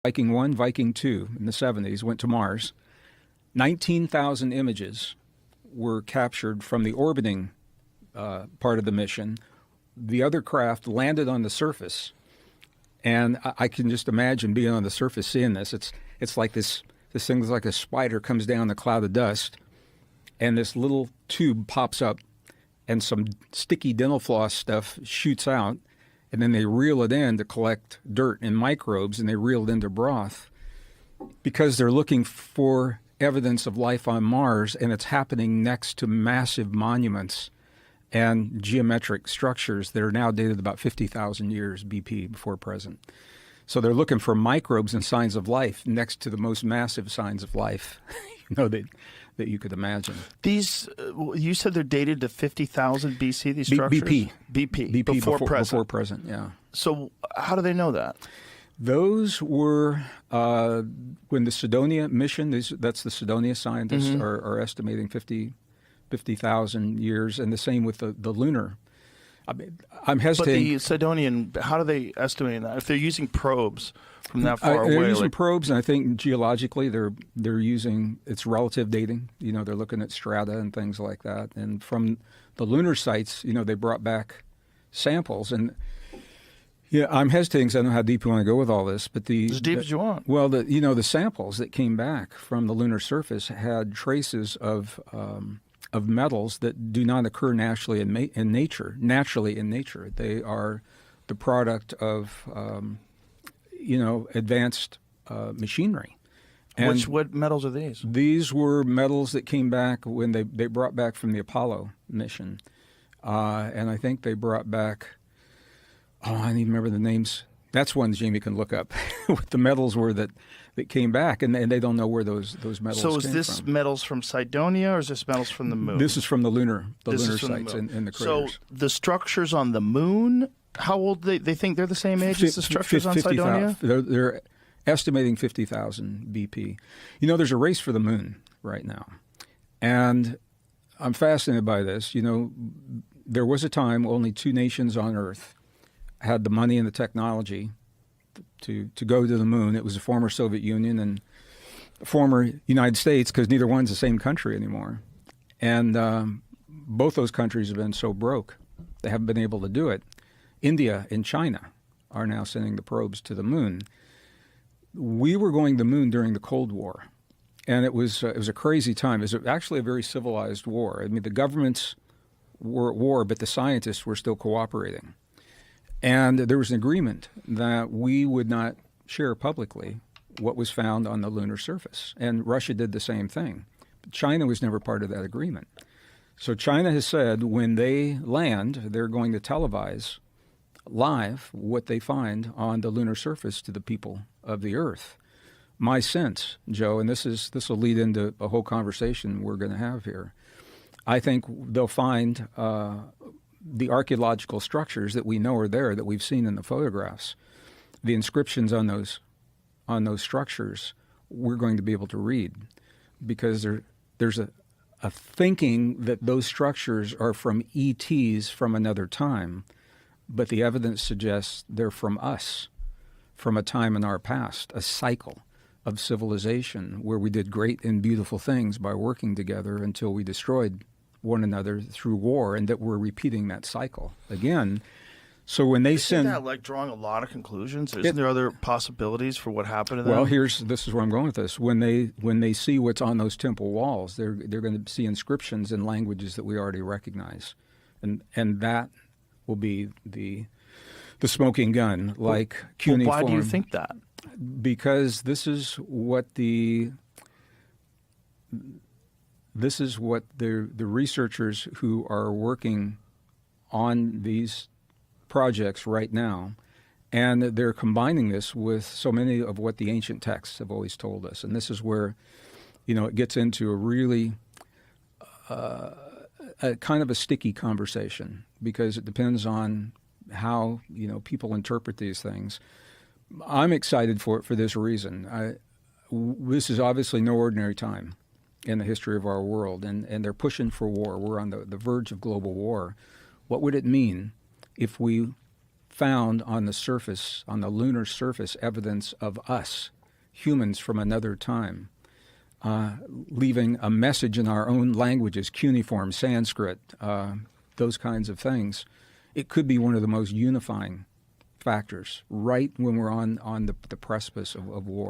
Viking 1, Viking 2 in the 70s went to Mars. 19,000 images were captured from the orbiting part of the mission. The other craft landed on the surface, and I can just imagine being on the surface seeing this. It's like this thing's like a spider comes down the cloud of dust, and this little tube pops up, and some sticky dental floss stuff shoots out, and then they reel it in to collect dirt and microbes, and they reel it into broth because they're looking for evidence of life on Mars, and it's happening next to massive monuments and geometric structures that are now dated about 50,000 years BP, before present. So they're looking for microbes and signs of life next to the most massive signs of life that you could imagine. These, you said they're dated to 50,000 BC, these structures? BP, before present. Before present, yeah. So how do they know that? Those were when the Cydonia mission, that's the Cydonia scientists, are estimating 50,000 years, and the same with the lunar. I'm hesitating. But the Sidonian, how do they estimate that? If they're using probes from that far away? They're using probes, and I think geologically they're using, it's relative dating. You know, they're looking at strata and things like that. And from the lunar sites, you know, they brought back samples. And yeah, I'm hesitating because I don't know how deep you want to go with all this. But as deep as you want. Well, the samples that came back from the lunar surface had traces of metals that do not occur naturally in nature. They are the product of advanced machinery. And what metals are these? These were metals that came back when they brought back from the Apollo mission, and I think they brought back. Oh, I don't even remember the names. That's one Jamie can look up. What the metals were that came back, and they don't know where those metals came from. So is this metals from Cydonia, or is this metals from the moon? This is from the lunar sites in the craters. So the structures on the moon, how old they think they're the same age as the structures on Cydonia? They're estimating 50,000 BP. You know, there's a race for the moon right now, and I'm fascinated by this. You know, there was a time only 2 nations on Earth had the money and the technology to go to the moon. It was the former Soviet Union and the former United States, because neither one's the same country anymore. And both those countries have been so broke, they haven't been able to do it. India and China are now sending the probes to the moon. We were going to the moon during the Cold War, and it was a crazy time. It was actually a very civilized war. I mean, the governments were at war, but the scientists were still cooperating. And there was an agreement that we would not share publicly what was found on the lunar surface. And Russia did the same thing. But China was never part of that agreement. So China has said when they land, they're going to televise live what they find on the lunar surface to the people of the Earth. My sense, Joe, and this will lead into a whole conversation we're going to have here, I think they'll find the archaeological structures that we know are there, that we've seen in the photographs. The inscriptions on those structures, we're going to be able to read, because there's a thinking that those structures are from ETs from another time, but the evidence suggests they're from us, from a time in our past, a cycle of civilization where we did great and beautiful things by working together until we destroyed one another through war, and that we're repeating that cycle again. So when they send, that like drawing a lot of conclusions? Isn't there other possibilities for what happened to them? Well, this is where I'm going with this. When they see what's on those temple walls, they're going to see inscriptions in languages that we already recognize, and that will be the smoking gun, like cuneiform. Why do you think that? Because this is what the researchers who are working on these projects right now, and they're combining this with so many of what the ancient texts have always told us. And this is where, it gets into a really a kind of a sticky conversation, because it depends on how, people interpret these things. I'm excited for it for this reason. This is obviously no ordinary time in the history of our world, and they're pushing for war. We're on the verge of global war. What would it mean if we found on the surface, on the lunar surface, evidence of us, humans from another time, leaving a message in our own languages, cuneiform, Sanskrit, those kinds of things, it could be one of the most unifying factors right when we're on the precipice of war.